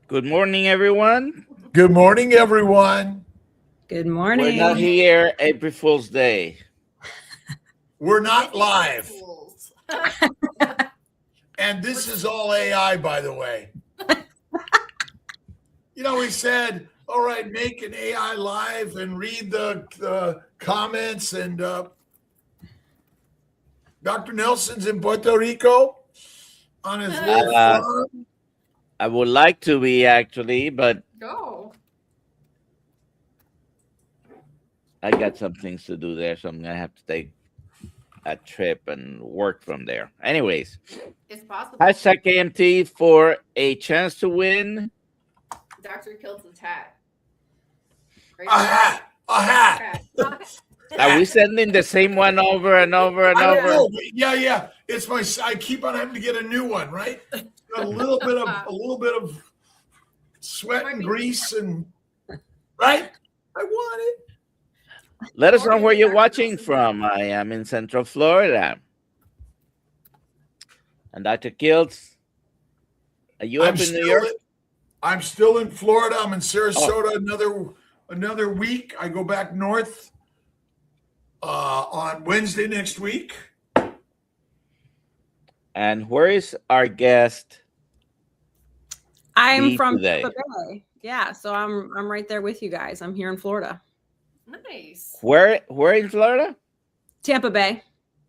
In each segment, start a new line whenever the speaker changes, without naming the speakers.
Good morning, everyone.
Good morning, everyone.
Good
We're
morning.
not here April Fool's Day.
We're not live. And this is all AI, by the way. We said, all right, make an AI live and read the comments. And DoctorNelson's in Puerto Rico on his little farm.
I would like to be actually, but I got some things to do there, so I'm gonna have to take a trip and work from there. Anyways,
it's possible.
Hashtag KMT for a chance to win
DrKiltz hat.
Right? A hat.
Are we sending the same one over and over and over?
Know. Yeah. It's I keep on having to get a new one, right? A little bit of sweat and grease and right. I want it.
Let us know where you're watching from. I am in Central Florida. And Dr. Kiltz, are you up in New York?
I'm still in Florida. I'm in Sarasota another week. I go back north on Wednesday next week.
And where is our guest?
I'm from Tampa Bay. Yeah, so I'm right there with you guys. I'm here in Florida.
Nice.
Where in Florida?
Tampa Bay.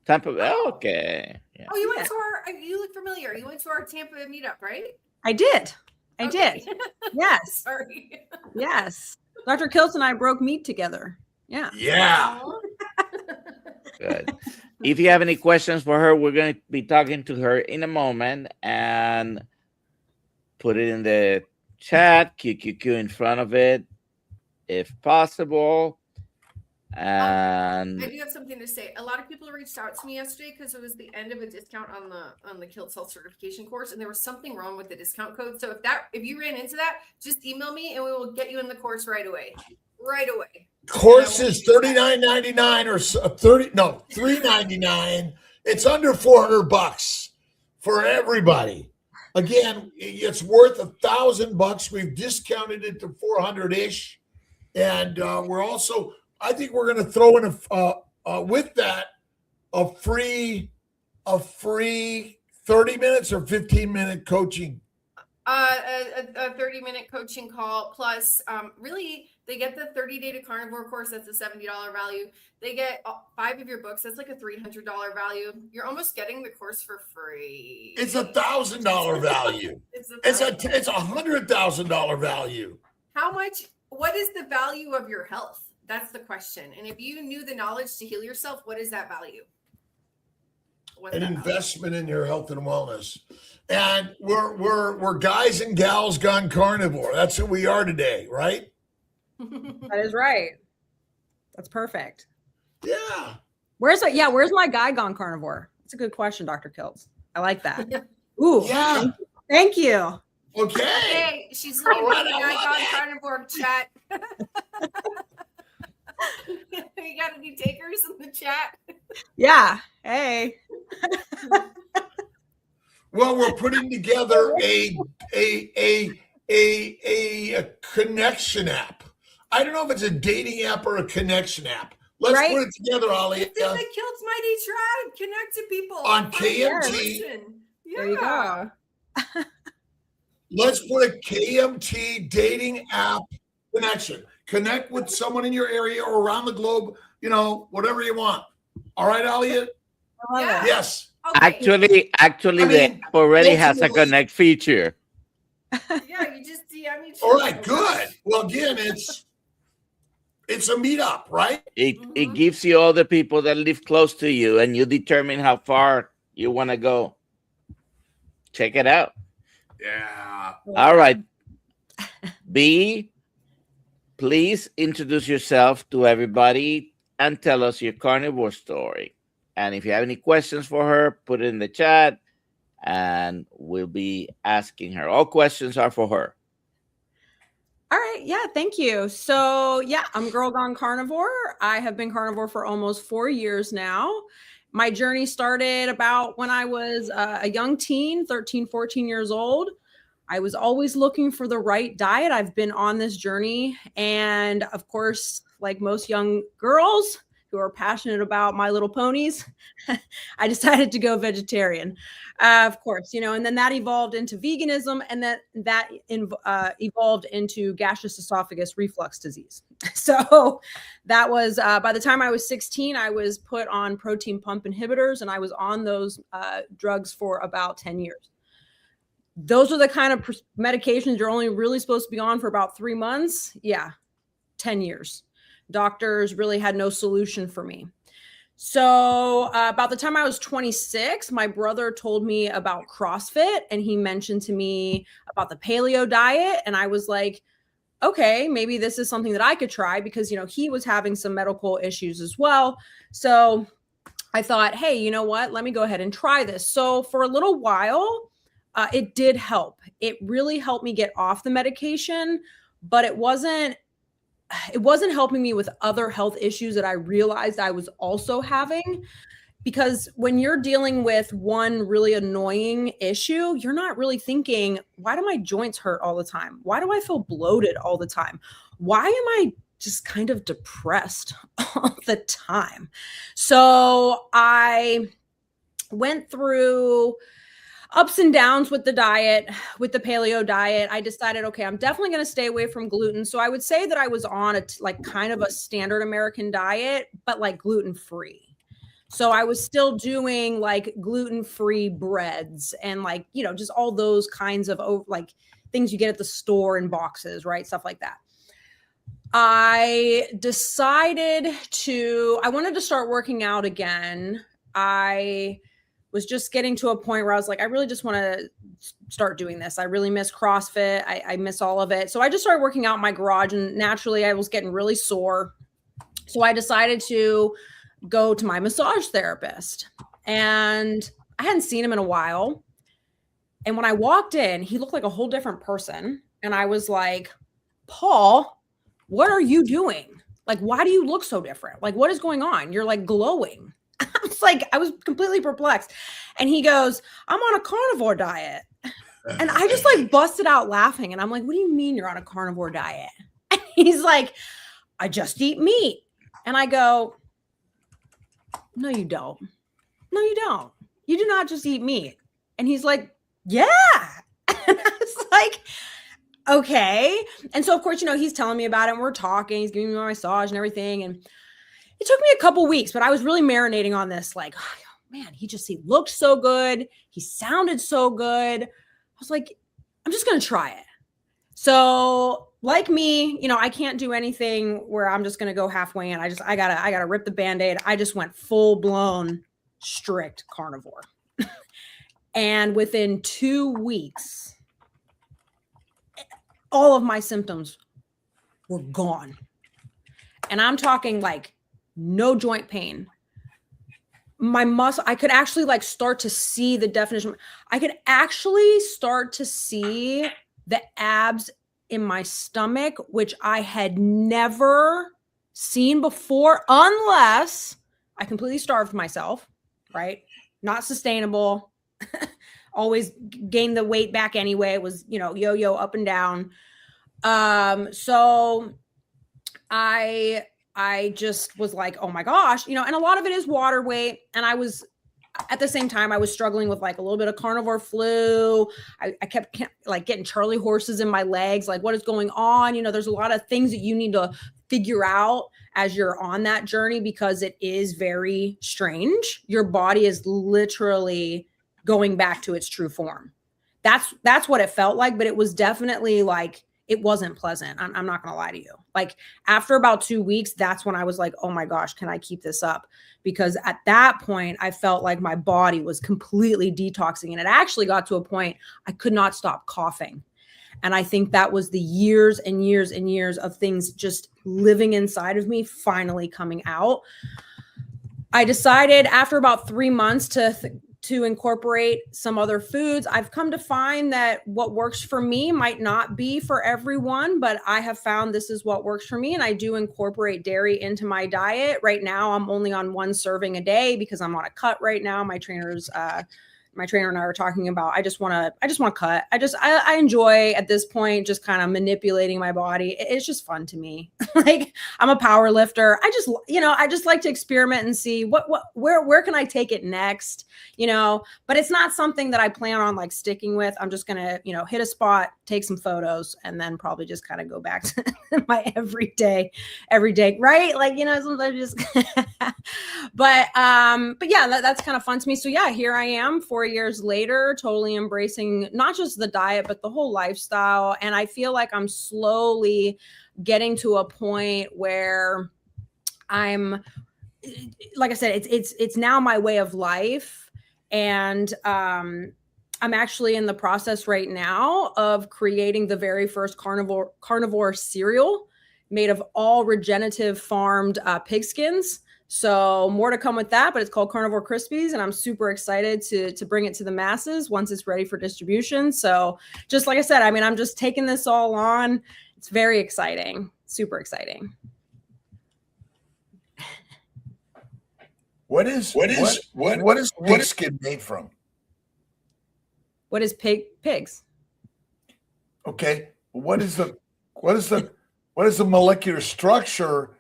Tampa Bay. Oh, okay.
Yeah. Oh, you went to you look familiar. You went to our Tampa meetup, right?
I did. I did. Yes.
Sorry.
Yes. Dr. Kiltz and I broke meat together. Yeah.
Yeah.
Good. If you have any questions for her, we're going to be talking to her in a moment, and put it in the chat, QQQ in front of it, if possible. And
I do have something to say. A lot of people reached out to me yesterday because it was the end of a discount on the Kiltz Health certification course, and there was something wrong with the discount code. So if you ran into that, just email me and we will get you in the course right away. Right away.
Course is $39.99 or $3.99. It's under $400 for everybody. Again, it's worth $1,000. We've discounted it to 400-ish, and we're also. I think we're going to throw in with that a free 30 minutes or 15-minute coaching.
A 30-minute coaching call plus really they get the 30-day to carnivore course. That's a $70 value. They get 5 of your books. That's like a $300 value. You're almost getting the course for free.
It's $1,000 value. It's $100,000 value.
How much? What is the value of your health? That's the question. And if you knew the knowledge to heal yourself, what is that value?
An investment in your health and wellness. And we're guys and gals gone carnivore. That's who we are today, right?
That is right. That's perfect.
Yeah.
Where's my guy gone carnivore? That's a good question, Dr. Kiltz. I like that. Ooh.
Yeah.
Thank you.
Okay. She's leaving the guy gone carnivore chat. You got any takers in the chat?
Yeah. Hey.
Well, we're putting together a connection app. I don't know if it's a dating app or a connection app. Let's put it together, Ollie.
It's in the Kiltz Mighty Tribe. Connect to people
on KMT.
Yeah.
There you go.
Let's put a KMT dating app connection. Connect with someone in your area or around the globe, whatever you want. All right, Elliot?
Yeah.
Yes.
Okay.
Actually, the app already has a connect feature.
Yeah, you just DM each other.
All right, good. Well, again, it's a meetup, right?
It gives you all the people that live close to you, and you determine how far you want to go. Check it out.
Yeah.
All right. B, please introduce yourself to everybody and tell us your carnivore story. And if you have any questions for her, put it in the chat and we'll be asking her. All questions are for her.
All right. Yeah. Thank you. So I'm Girl Gone Carnivore. I have been carnivore for almost 4 years now. My journey started about when I was a young teen, 13, 14 years old. I was always looking for the right diet. I've been on this journey. And of course, like most young girls who are passionate about My Little Ponies, I decided to go vegetarian, of course, and then that evolved into veganism, and that evolved into gaseous esophagus reflux disease. So that was, by the time I was 16, I was put on protein pump inhibitors, and I was on those drugs for about 10 years. Those are the kind of medications you're only really supposed to be on for about 3 months. Yeah, 10 years. Doctors really had no solution for me. So about the time I was 26, my brother told me about CrossFit, and he mentioned to me about the paleo diet. And I was like, okay, maybe this is something that I could try, because, he was having some medical issues as well. So I thought, hey, you know what? Let me go ahead and try this. So for a little while, it did help. It really helped me get off the medication, but it wasn't helping me with other health issues that I realized I was also having. Because when you're dealing with one really annoying issue, you're not really thinking, why do my joints hurt all the time? Why do I feel bloated all the time? Why am I just kind of depressed all the time? So I went through ups and downs with the diet, with the paleo diet. I decided, okay, I'm definitely going to stay away from gluten. So I would say that I was on kind of a standard American diet, but like gluten-free. So I was still doing like gluten-free breads and just all those kinds of things you get at the store in boxes, right? Stuff like that. I decided I wanted to start working out again. I was just getting to a point where I was like, I really just want to start doing this. I really miss CrossFit. I miss all of it. So I just started working out in my garage, and naturally I was getting really sore. So I decided to go to my massage therapist, and I hadn't seen him in a while. And when I walked in, he looked like a whole different person. And I was like, Paul, what are you doing? Like, why do you look so different? Like, what is going on? You're like glowing. I was completely perplexed. And he goes, I'm on a carnivore diet. And I just busted out laughing. And I'm like, what do you mean you're on a carnivore diet? And he's like, I just eat meat. And I go, no, you don't. No, you don't. You do not just eat meat. And he's like, yeah. And I was like, okay. And so, of course, he's telling me about it, and we're talking. He's giving me my massage and everything. And it took me a couple weeks, but I was really marinating on this. Like, oh, man, he looked so good. He sounded so good. I was like, I'm just going to try it. So like me, I can't do anything where I'm just going to go halfway in. I gotta rip the Band-Aid. I just went full blown strict carnivore. And within 2 weeks, all of my symptoms were gone. And I'm talking no joint pain. My muscle, I could actually start to see the definition. I could actually start to see the abs in my stomach, which I had never seen before, unless I completely starved myself, right? Not sustainable. Always gained the weight back anyway. It was, yo-yo up and down. So I just was like, oh my gosh, and a lot of it is water weight. And I was, at the same time, I was struggling with a little bit of carnivore flu. I kept getting Charlie horses in my legs. What is going on? There's a lot of things that you need to figure out as you're on that journey, because it is very strange. Your body is literally going back to its true form. That's what it felt like, but it was definitely it wasn't pleasant. I'm not going to lie to you. After about 2 weeks, that's when I was like, oh my gosh, can I keep this up? Because at that point, I felt like my body was completely detoxing. And it actually got to a point I could not stop coughing. And I think that was the years and years and years of things just living inside of me finally coming out. I decided after about 3 months to incorporate some other foods. I've come to find that what works for me might not be for everyone, but I have found this is what works for me. And I do incorporate dairy into my diet. Right now, I'm only on 1 serving a day because I'm on a cut right now. My trainer's my trainer and I were talking about, I just want to cut. I enjoy at this point, just kind of manipulating my body. It's just fun to me. Like, I'm a power lifter. I just like to experiment and see where can I take it next, but it's not something that I plan on like sticking with. I'm just going to, hit a spot, take some photos, and then probably just kind of go back to my everyday, right? Like, sometimes just, but yeah, that's kind of fun to me. So yeah, here I am 4 years later, totally embracing not just the diet, but the whole lifestyle. And I feel like I'm slowly getting to a point where I'm, like I said, it's now my way of life. And, I'm actually in the process right now of creating the very first carnivore cereal made of all regenerative farmed pigskins. So more to come with that, but it's called Carnivore Krispies, and I'm super excited to bring it to the masses once it's ready for distribution. So just like I said, I mean, I'm just taking this all on. It's very exciting, super exciting.
What is pigskin made from?
What is pigs?
Okay, what is the molecular structure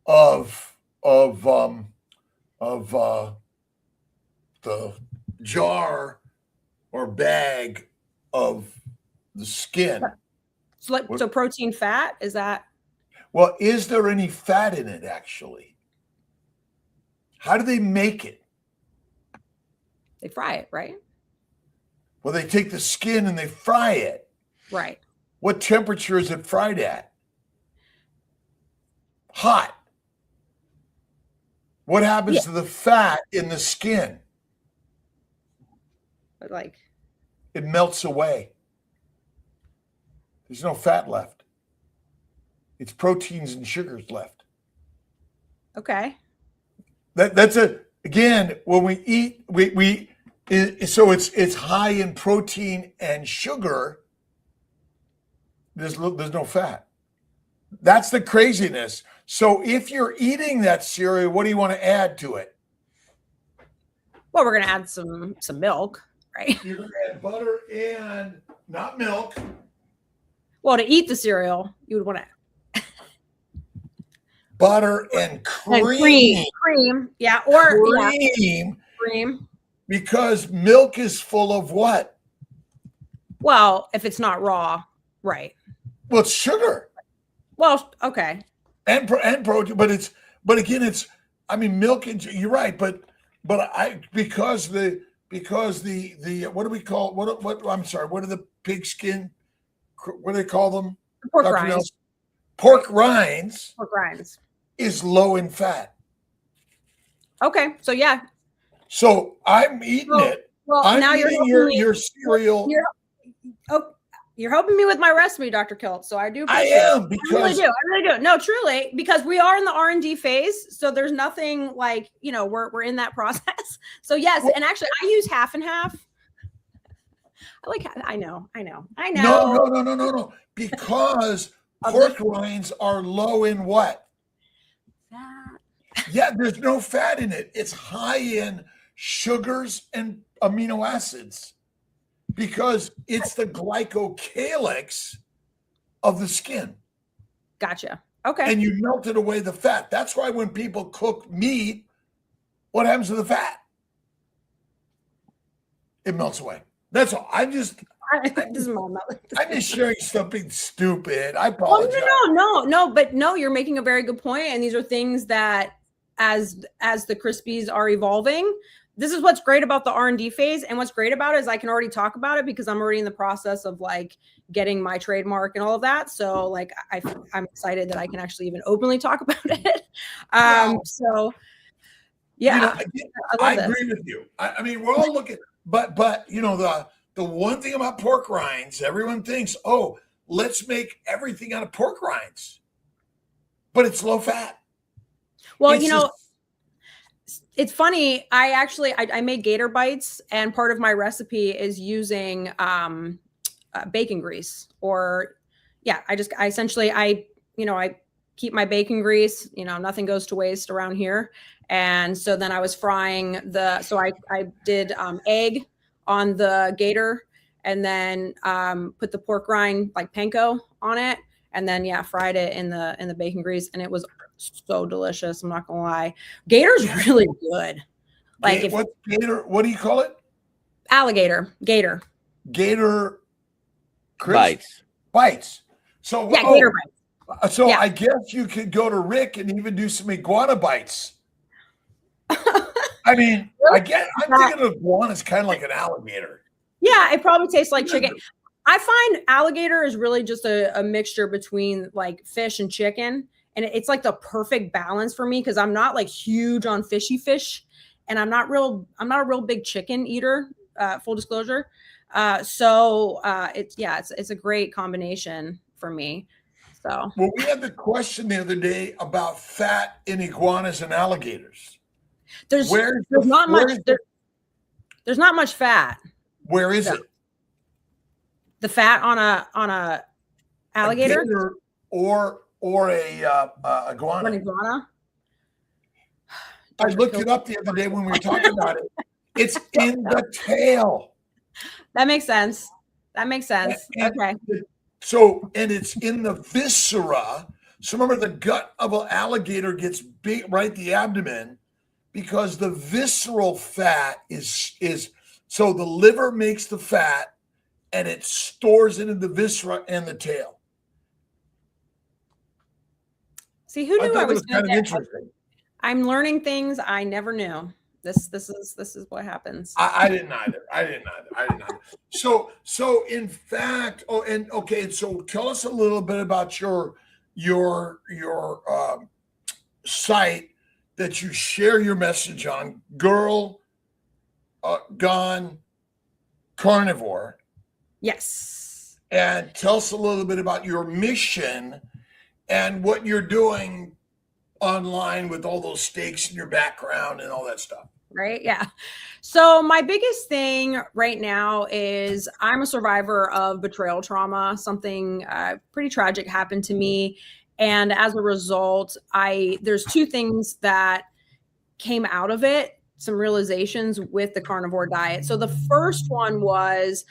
of the jar or bag of the skin?
So protein, fat, is that?
Well, is there any fat in it actually? How do they make it?
They fry it, right?
Well, they take the skin and they fry it.
Right.
What temperature is it fried at? Hot. What happens to the fat in the skin?
Like,
it melts away. There's no fat left. It's proteins and sugars left.
Okay.
That's again, when we eat, so it's high in protein and sugar. There's no fat. That's the craziness. So if you're eating that cereal, what do you want to add to it?
Well, we're going to add some milk, right?
You're going to add butter and not milk.
Well, to eat the cereal, you would want to
butter and cream.
Cream, yeah, or
cream. Because milk is full of what?
Well, if it's not raw, right?
Well, it's sugar.
Well, okay.
And protein, but again, I mean, milk. You're right, but because the what do we call what? I'm sorry. What are the pigskin? What do they call them?
Pork rinds.
Pork rinds.
Pork rinds
is low in fat.
Okay, so yeah.
So I'm eating it.
Well,
I'm
now
eating your cereal.
You're helping me with my recipe, Dr. Kiltz. So I do.
I am because
I really do. No, truly, because we are in the R&D phase. So there's nothing like, we're in that process. So yes, and actually I use half and half. I know.
No. Because pork rinds are low in what? Fat. Yeah, there's no fat in it. It's high in sugars and amino acids because it's the glycocalyx of the skin.
Gotcha. Okay.
And you melted away the fat. That's why when people cook meat, what happens to the fat? It melts away. That's all. I'm just sharing something stupid. I apologize.
No. But no, you're making a very good point. And these are things that as the Krispies are evolving, this is what's great about the R&D phase. And what's great about it is I can already talk about it because I'm already in the process of like getting my trademark and all of that. So like, I'm excited that I can actually even openly talk about it. So yeah,
I agree with you. I mean, we're all looking, but the one thing about pork rinds, everyone thinks, oh, let's make everything out of pork rinds, but it's low fat.
Well, it's funny. I made gator bites, and part of my recipe is using bacon grease. I keep my bacon grease. Nothing goes to waste around here. And so then I was frying I did egg on the gator, and then put the pork rind like panko on it, and then fried it in the bacon grease, and it was so delicious. I'm not gonna lie, gator's really good. Like
What's gator? What do you call it?
Alligator, gator.
Gator bites. So
gator bites.
So I guess you could go to Rick and even do some iguana bites. I mean, I'm thinking of iguana as kind of like an alligator.
Yeah, it probably tastes like chicken. I find alligator is really just a mixture between like fish and chicken. And it's like the perfect balance for me because I'm not like huge on fishy fish, and I'm not a real big chicken eater, full disclosure. It's a great combination for me. So
well, we had the question the other day about fat in iguanas and alligators. There's not
much fat.
Where is it?
The fat on a alligator
or a iguana.
An iguana.
I looked it up the other day when we were talking about it. It's in the tail.
That makes sense. Okay.
So, and it's in the viscera. So remember, the gut of an alligator gets big, right? The abdomen, because the visceral fat is so the liver makes the fat and it stores it in the viscera and the tail.
See, who knew I was
kind of interesting.
I'm learning things I never knew. This is what happens.
I didn't either. So in fact, so tell us a little bit about your site that you share your message on, Girl Gone Carnivore.
Yes.
And tell us a little bit about your mission and what you're doing online with all those stakes in your background and all that stuff.
Right. Yeah. So my biggest thing right now is I'm a survivor of betrayal trauma. Something pretty tragic happened to me. And as a result, there's two things that came out of it, some realizations with the carnivore diet. So the first one was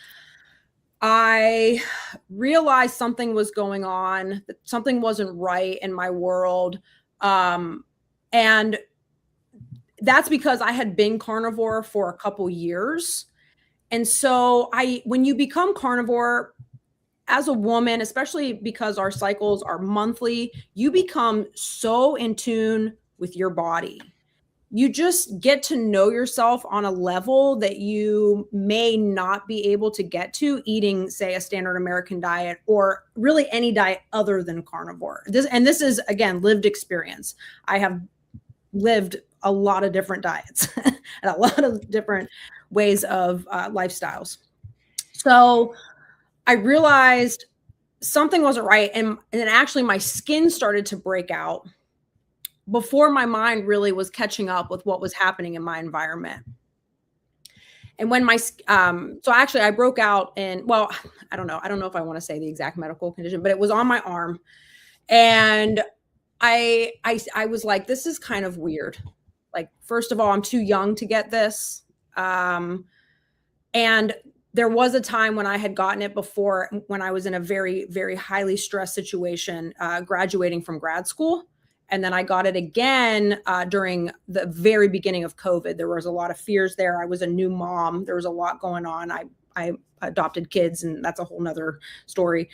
I realized something was going on, that something wasn't right in my world. And that's because I had been carnivore for a couple years. And so when you become carnivore as a woman, especially because our cycles are monthly, you become so in tune with your body. You just get to know yourself on a level that you may not be able to get to eating, say, a standard American diet or really any diet other than carnivore. This is, again, lived experience. I have lived a lot of different diets and a lot of different ways of lifestyles. So I realized something wasn't right. And then actually my skin started to break out before my mind really was catching up with what was happening in my environment. And when so actually I broke out in, well, I don't know if I want to say the exact medical condition, but it was on my arm. And I was like, this is kind of weird. Like, first of all, I'm too young to get this. And there was a time when I had gotten it before, when I was in a very, very highly stressed situation, graduating from grad school. And then I got it again during the very beginning of COVID. There was a lot of fears there. I was a new mom. There was a lot going on. I adopted kids, and that's a whole nother story.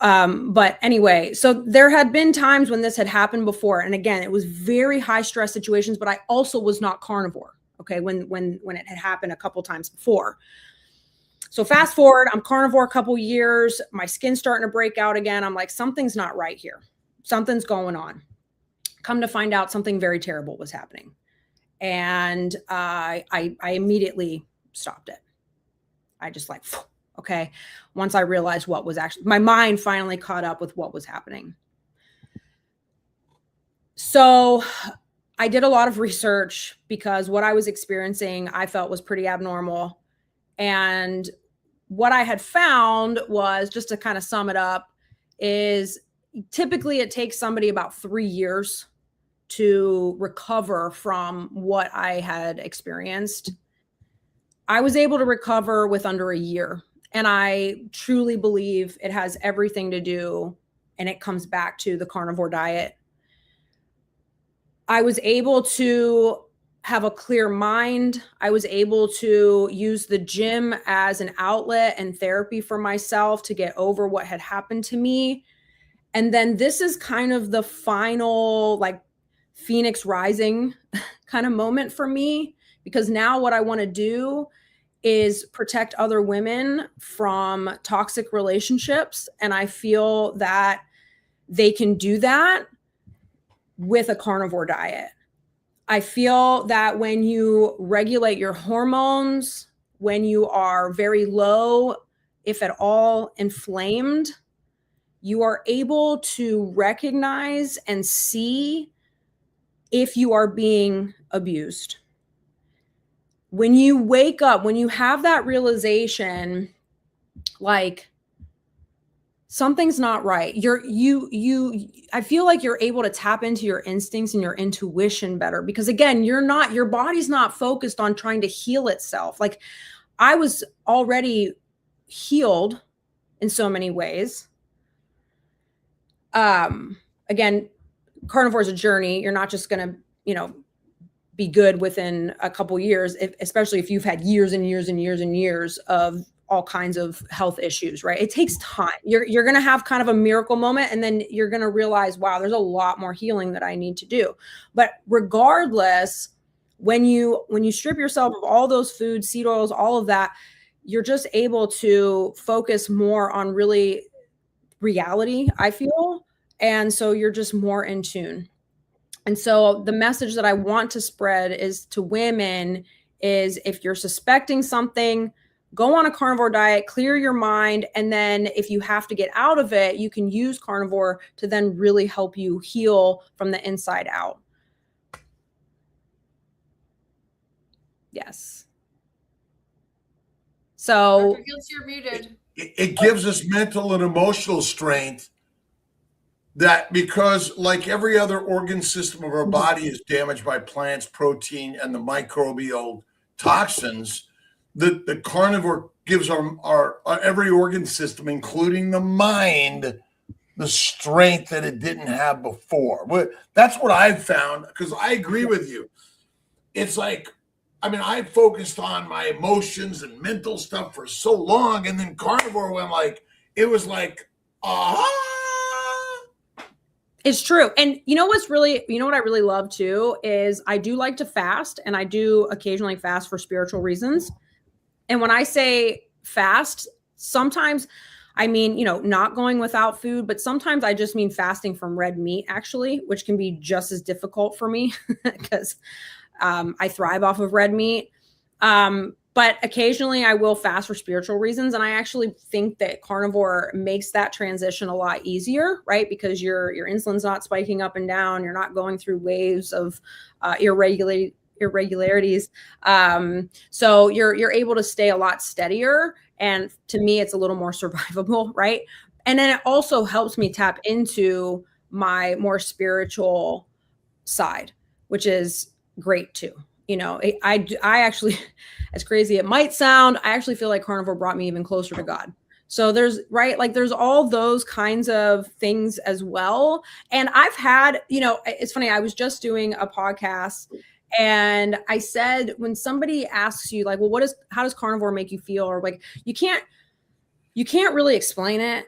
But anyway, so there had been times when this had happened before. And again, it was very high stress situations, but I also was not carnivore. Okay. When it had happened a couple times before. So fast forward, I'm carnivore a couple years, my skin's starting to break out again. I'm like, something's not right here. Something's going on. Come to find out, something very terrible was happening. And I immediately stopped it. I just like, okay. Once I realized what was actually, my mind finally caught up with what was happening. So I did a lot of research because what I was experiencing, I felt was pretty abnormal. And what I had found was, just to kind of sum it up, is typically it takes somebody about 3 years to recover from what I had experienced. I was able to recover with under a year. And I truly believe it has everything to do, and it comes back to the carnivore diet. I was able to have a clear mind. I was able to use the gym as an outlet and therapy for myself to get over what had happened to me. And then this is kind of the final, like, Phoenix rising kind of moment for me, because now what I want to do is protect other women from toxic relationships. And I feel that they can do that with a carnivore diet. I feel that when you regulate your hormones, when you are very low, if at all inflamed, you are able to recognize and see if you are being abused. When you wake up, when you have that realization, like, something's not right, I feel like you're able to tap into your instincts and your intuition better, because again, your body's not focused on trying to heal itself. Like, I was already healed in so many ways. Again, carnivore is a journey. You're not just going to, be good within a couple years, especially if you've had years and years and years and years of all kinds of health issues, right? It takes time. You're going to have kind of a miracle moment, and then you're going to realize, wow, there's a lot more healing that I need to do. But regardless, when you strip yourself of all those foods, seed oils, all of that, you're just able to focus more on really reality, I feel. And so you're just more in tune. And so the message that I want to spread is to women is, if you're suspecting something, go on a carnivore diet, clear your mind. And then if you have to get out of it, you can use carnivore to then really help you heal from the inside out. Yes. So
Dr. Kiltz, you're muted.
It gives us mental and emotional strength, that because, like every other organ system of our body is damaged by plants, protein, and the microbial toxins, the carnivore gives our every organ system, including the mind, the strength that it didn't have before. That's what I've found, because I agree with you. It's like, I focused on my emotions and mental stuff for so long, and then carnivore it was like, aha.
It's true. And what I really love too is I do like to fast, and I do occasionally fast for spiritual reasons. And when I say fast, sometimes I mean, not going without food, but sometimes I just mean fasting from red meat, actually, which can be just as difficult for me because I thrive off of red meat. But occasionally I will fast for spiritual reasons. And I actually think that carnivore makes that transition a lot easier, right? Because your insulin's not spiking up and down. You're not going through waves of irregularities. So you're able to stay a lot steadier. And to me, it's a little more survivable, right? And then it also helps me tap into my more spiritual side, which is great too. I actually, as crazy it might sound, I actually feel like carnivore brought me even closer to God. So there's all those kinds of things as well. And I've had, it's funny, I was just doing a podcast and I said, when somebody asks you like, well, how does carnivore make you feel? Or like, you can't really explain it.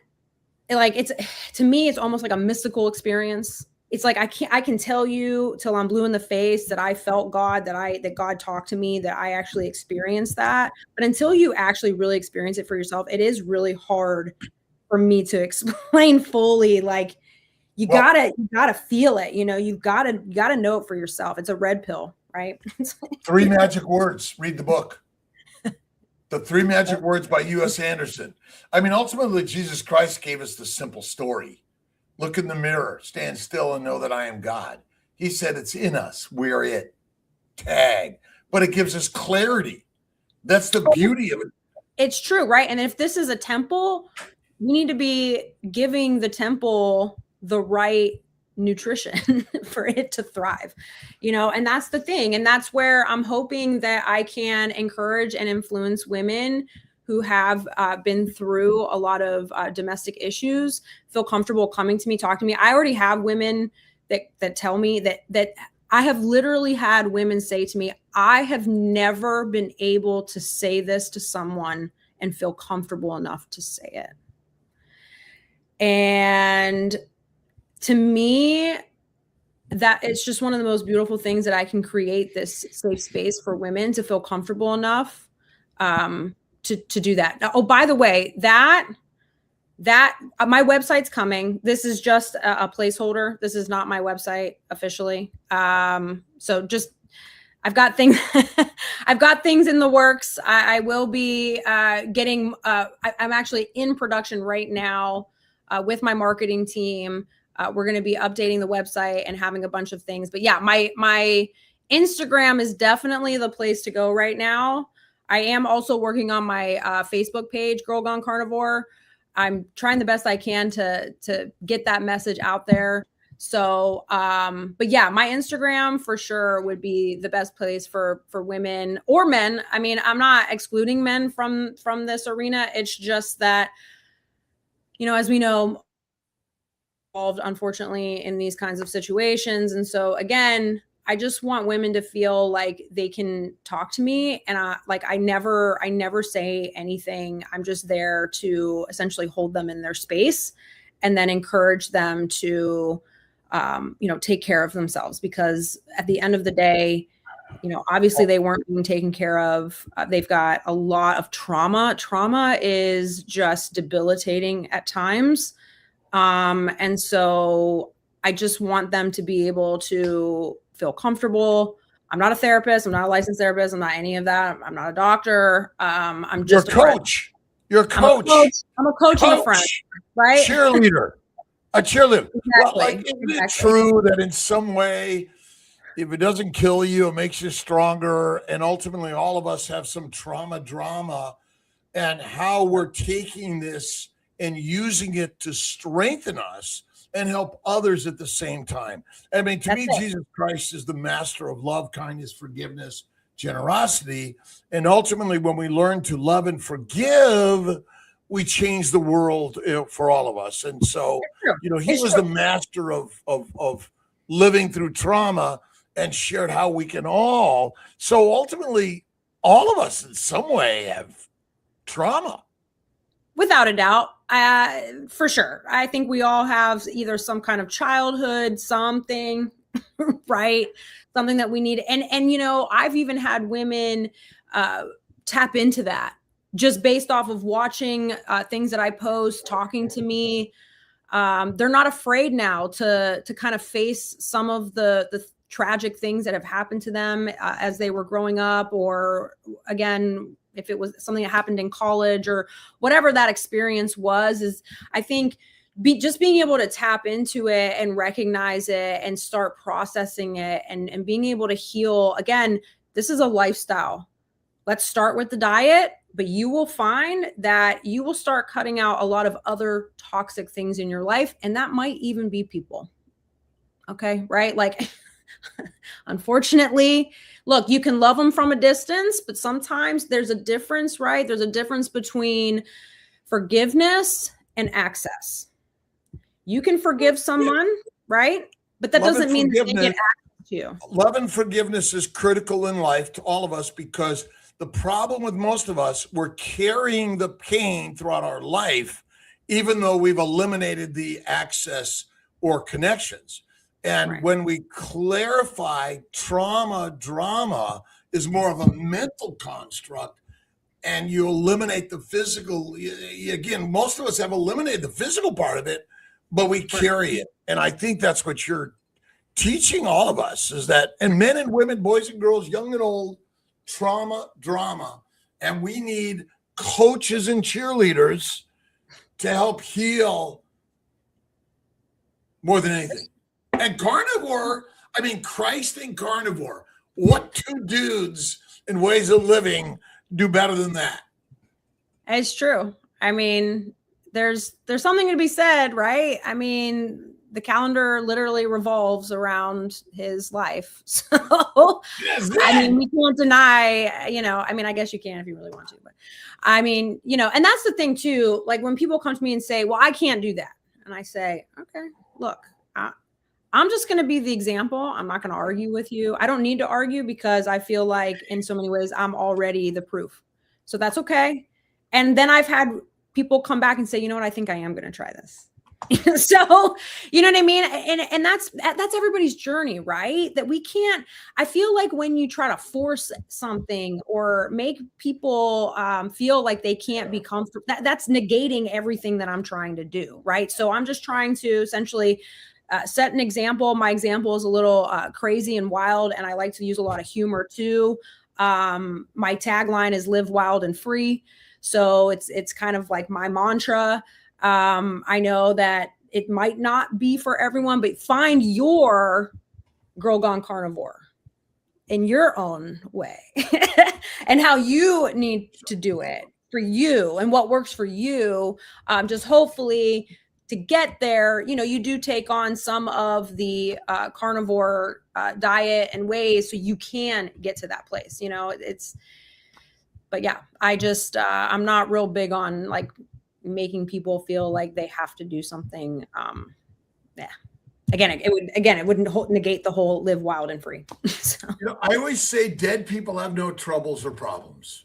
To me, it's almost like a mystical experience. It's like, I can tell you till I'm blue in the face that I felt God, that God talked to me, that I actually experienced that. But until you actually really experience it for yourself, it is really hard for me to explain fully. Like, you gotta feel it, you've gotta know it for yourself. It's a red pill, right?
3 magic words. Read the book. The 3 magic words by U.S. Anderson. Ultimately, Jesus Christ gave us the simple story. Look in the mirror, stand still, and know that I am God. He said it's in us. We're it. Tag. But it gives us clarity. That's the beauty of it.
It's true, right? And if this is a temple, we need to be giving the temple the right nutrition for it to thrive, and that's the thing. And that's where I'm hoping that I can encourage and influence women who have been through a lot of domestic issues, feel comfortable coming to me, talk to me. I already have women that tell me that I have literally had women say to me, I have never been able to say this to someone and feel comfortable enough to say it. And to me, that it's just one of the most beautiful things that I can create this safe space for women to feel comfortable enough to do that. Now, oh, by the way, that my website's coming. This is just a placeholder. This is not my website officially. So just, I've got things, I've got things in the works. I will be getting, I'm actually in production right now with my marketing team. We're going to be updating the website and having a bunch of things. But yeah, my Instagram is definitely the place to go right now. I am also working on my Facebook page, Girl Gone Carnivore. I'm trying the best I can to get that message out there. So, but yeah, my Instagram for sure would be the best place for women or men. I mean, I'm not excluding men from this arena. It's just that, as we know, involved unfortunately in these kinds of situations. And so again, I just want women to feel like they can talk to me, and I never say anything. I'm just there to essentially hold them in their space and then encourage them to, take care of themselves, because at the end of the day, obviously they weren't being taken care of. They've got a lot of trauma. Trauma is just debilitating at times. And so I just want them to be able to feel comfortable. I'm not a therapist. I'm not a licensed therapist. I'm not any of that. I'm not a doctor. I'm just
your coach. You're a coach.
I'm a coach and a friend, right?
Cheerleader. A cheerleader.
Exactly.
Well, isn't it true that in some way, if it doesn't kill you, it makes you stronger? And ultimately, all of us have some drama, and how we're taking this and using it to strengthen us and help others at the same time. I mean, to me, Jesus Christ is the master of love, kindness, forgiveness, generosity. And ultimately, when we learn to love and forgive, we change the world for all of us. And so, he was the master of living through trauma and shared how we can all. So ultimately, all of us in some way have trauma.
Without a doubt, for sure. I think we all have either some kind of childhood, something, right? Something that we need. And I've even had women tap into that just based off of watching things that I post, talking to me. They're not afraid now to kind of face some of the tragic things that have happened to them as they were growing up, or again, if it was something that happened in college or whatever that experience was. Is I think just being able to tap into it and recognize it and start processing it and being able to heal. Again, this is a lifestyle. Let's start with the diet, but you will find that you will start cutting out a lot of other toxic things in your life. And that might even be people. Okay. Right. Like, unfortunately, look, you can love them from a distance, but sometimes there's a difference, right? There's a difference between forgiveness and access. You can forgive someone, right? But that doesn't mean that they get access to you.
Love and forgiveness is critical in life to all of us, because the problem with most of us, we're carrying the pain throughout our life, even though we've eliminated the access or connections. And when we clarify drama is more of a mental construct, and you eliminate the physical. Again, most of us have eliminated the physical part of it, but we carry it. And I think that's what you're teaching all of us, is that, and men and women, boys and girls, young and old, drama. And we need coaches and cheerleaders to help heal more than anything. And Carnivore, I mean, Christ and Carnivore, what two dudes in ways of living do better than that?
It's true. I mean, there's something to be said, right? I mean, the calendar literally revolves around his life. So, I mean, we can't deny, you know, I mean, I guess you can if you really want to, but I mean, you know, and that's the thing too. Like when people come to me and say, well, I can't do that. And I say, okay, look, I'm just going to be the example. I'm not going to argue with you. I don't need to argue because I feel like in so many ways, I'm already the proof. So that's okay. And then I've had people come back and say, you know what, I think I am going to try this. So, you know what I mean? And that's everybody's journey, right? That we can't, I feel like when you try to force something or make people feel like they can't be comfortable, that's negating everything that I'm trying to do, right? So I'm just trying to essentially set an example. My example is a little crazy and wild, and I like to use a lot of humor too. My tagline is live wild and free. So it's kind of like my mantra. I know that it might not be for everyone, but find your Girl Gone Carnivore in your own way and how you need to do it for you and what works for you. Just hopefully to get there, you know, you do take on some of the carnivore diet and ways so you can get to that place. You know, but yeah, I just, I'm not real big on like making people feel like they have to do something. Yeah. It wouldn't negate the whole live wild and free. So.
You know, I always say dead people have no troubles or problems.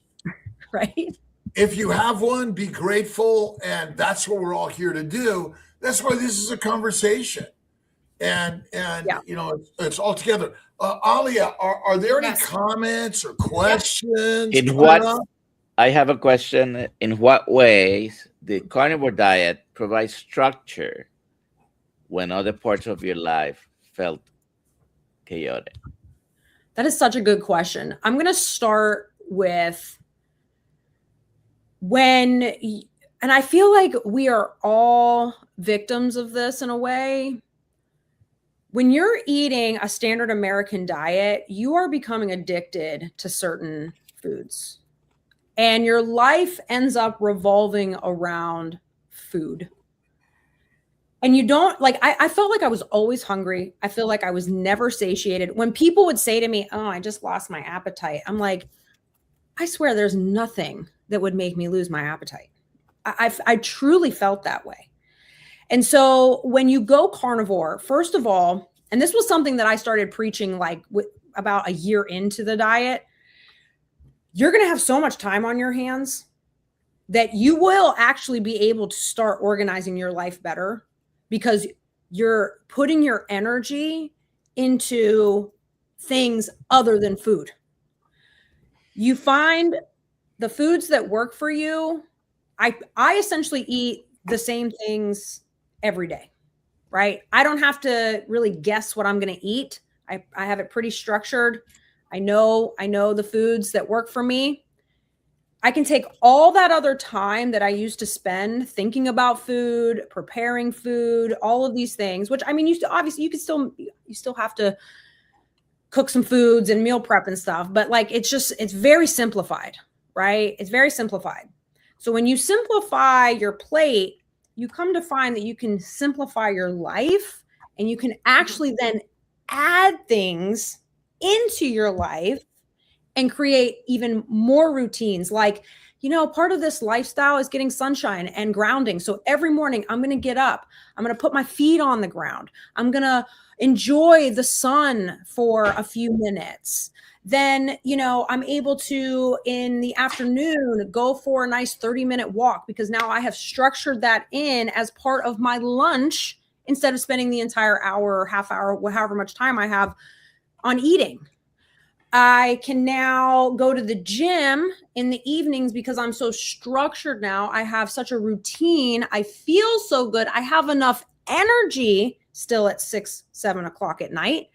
Right.
If you have one, be grateful. And that's what we're all here to do. That's why this is a conversation. And yeah. You know, it's all together. Alia, are there any comments or questions?
I have a question. In what ways the carnivore diet provides structure when other parts of your life felt chaotic?
That is such a good question. I'm going to start with and I feel like we are all victims of this in a way. When you're eating a standard American diet, you are becoming addicted to certain foods. And your life ends up revolving around food. And you don't like, I felt like I was always hungry. I feel like I was never satiated. When people would say to me, oh, I just lost my appetite. I'm like, I swear there's nothing that would make me lose my appetite. I truly felt that way. And so when you go carnivore, first of all, and this was something that I started preaching like about a year into the diet, you're going to have so much time on your hands that you will actually be able to start organizing your life better because you're putting your energy into things other than food. You find the foods that work for you. I essentially eat the same things every day, right? I don't have to really guess what I'm going to eat. I have it pretty structured. I know the foods that work for me. I can take all that other time that I used to spend thinking about food, preparing food, all of these things, which I mean, you still have to cook some foods and meal prep and stuff, but like, it's very simplified, right? It's very simplified. So when you simplify your plate, you come to find that you can simplify your life and you can actually then add things into your life and create even more routines. Like, you know, part of this lifestyle is getting sunshine and grounding. So every morning I'm going to get up, I'm going to put my feet on the ground. I'm going to enjoy the sun for a few minutes. Then, you know, I'm able to, in the afternoon, go for a nice 30-minute walk because now I have structured that in as part of my lunch instead of spending the entire hour or half hour, however much time I have on eating. I can now go to the gym in the evenings because I'm so structured now. I have such a routine. I feel so good. I have enough energy still at 6, 7 o'clock at night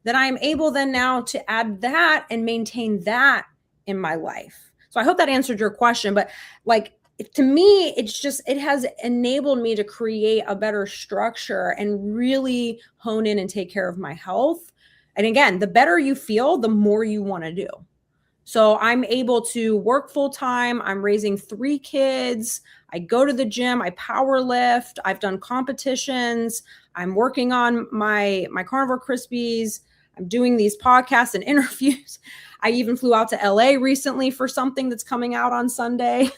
that I'm able then now to add that and maintain that in my life. So I hope that answered your question. But like, to me, it has enabled me to create a better structure and really hone in and take care of my health. And again, the better you feel, the more you want to do. So I'm able to work full time. I'm raising 3 kids. I go to the gym. I power lift. I've done competitions. I'm working on my Carnivore Krispies. I'm doing these podcasts and interviews. I even flew out to LA recently for something that's coming out on Sunday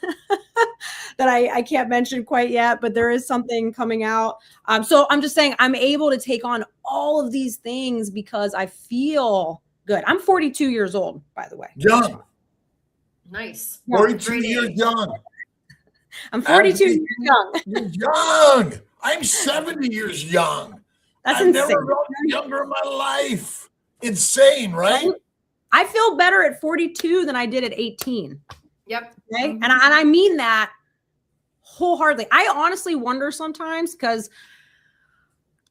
that I can't mention quite yet, but there is something coming out. So I'm just saying I'm able to take on all of these things because I feel good. I'm 42 years old, by the way.
Young.
Nice.
42
Great
years
age.
young.
I'm 42 years young.
You're young. I'm 70 years young.
That's
I've
insane.
never felt younger in my life. Insane, right?
I feel better at 42 than I did at 18.
Yep.
Okay. And I mean that wholeheartedly. I honestly wonder sometimes because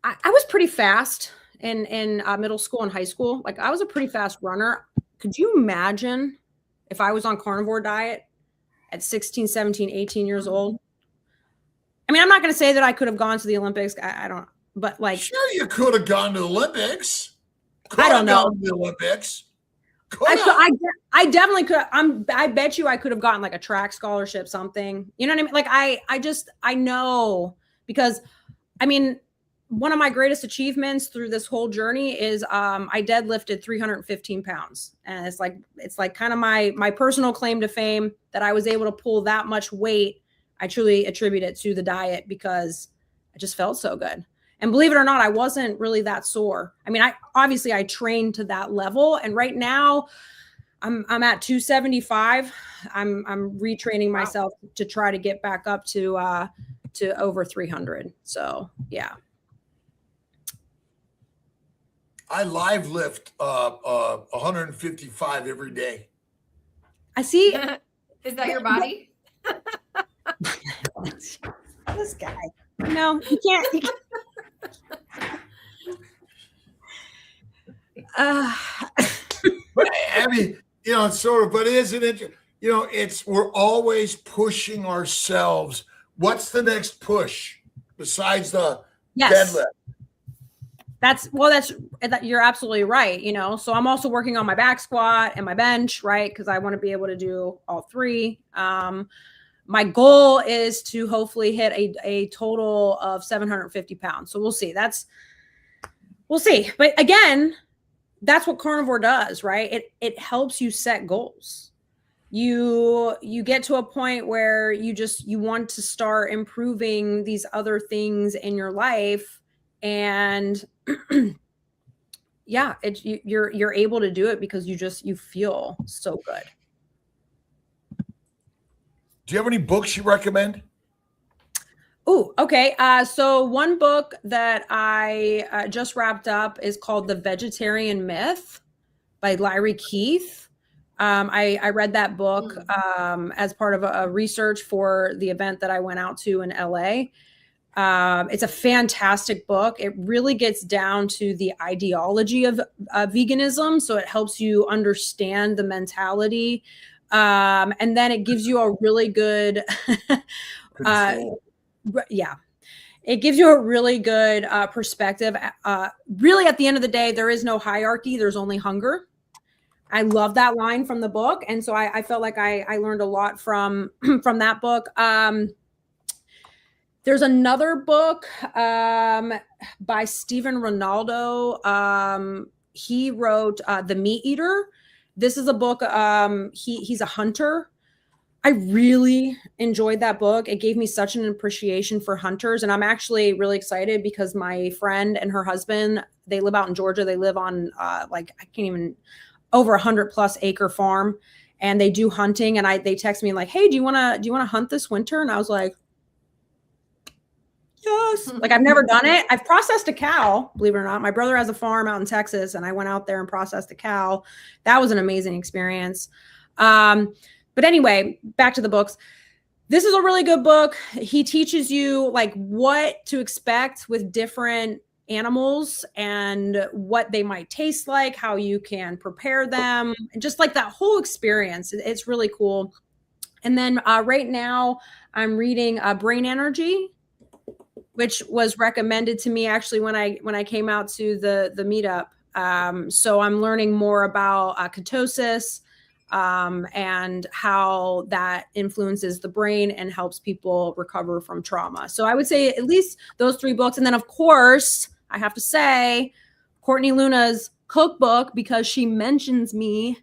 I was pretty fast in middle school and high school. Like I was a pretty fast runner. Could you imagine if I was on carnivore diet at 16, 17, 18 years old? I mean, I'm not going to say that I could have gone to the Olympics. I don't, but like.
Sure, you could have gone to the Olympics.
I don't know.
The Olympics.
I definitely could. I bet you I could have gotten like a track scholarship, something. You know what I mean? Like I know because, I mean, one of my greatest achievements through this whole journey is I deadlifted 315 pounds, and it's like kind of my personal claim to fame that I was able to pull that much weight. I truly attribute it to the diet because I just felt so good. And believe it or not, I wasn't really that sore. I mean, I trained to that level, and right now I'm at 275. I'm retraining myself to try to get back up to over 300. So yeah.
I live lift 155 every day.
I see.
Is that your body?
This guy. No, you can't.
But I mean, you know, it's sort of, but isn't it, you know, we're always pushing ourselves. What's the next push besides the deadlift?
You're absolutely right. You know, so I'm also working on my back squat and my bench, right? Because I want to be able to do all 3. My goal is to hopefully hit a total of 750 pounds. So we'll see. We'll see. But again, that's what carnivore does, right? It helps you set goals. You get to a point where you want to start improving these other things in your life, and yeah, you're able to do it because you feel so good.
Do you have any books you recommend?
Oh, okay. So one book that I just wrapped up is called The Vegetarian Myth by Larry Keith. I read that book as part of a research for the event that I went out to in LA. It's a fantastic book. It really gets down to the ideology of veganism. So it helps you understand the mentality. And then it gives you a really good, it gives you a really good perspective. Really, at the end of the day, there is no hierarchy. There's only hunger. I love that line from the book. And so I felt like I learned a lot from that book. There's another book by Stephen Ronaldo. He wrote The Meat Eater. This is a book. He's a hunter. I really enjoyed that book. It gave me such an appreciation for hunters. And I'm actually really excited because my friend and her husband, they live out in Georgia. They live on over 100+ acre farm, and they do hunting. And they text me like, hey, do you want to hunt this winter? And I was like, yes. Like, I've never done it. I've processed a cow, believe it or not. My brother has a farm out in Texas, and I went out there and processed a cow. That was an amazing experience. But anyway, back to the books. This is a really good book. He teaches you like what to expect with different animals and what they might taste like, how you can prepare them, and just like that whole experience. It's really cool. And then right now I'm reading Brain Energy, which was recommended to me actually when I came out to the meetup. So I'm learning more about ketosis, and how that influences the brain and helps people recover from trauma. So I would say at least those 3 books. And then, of course, I have to say Courtney Luna's cookbook, because she mentions me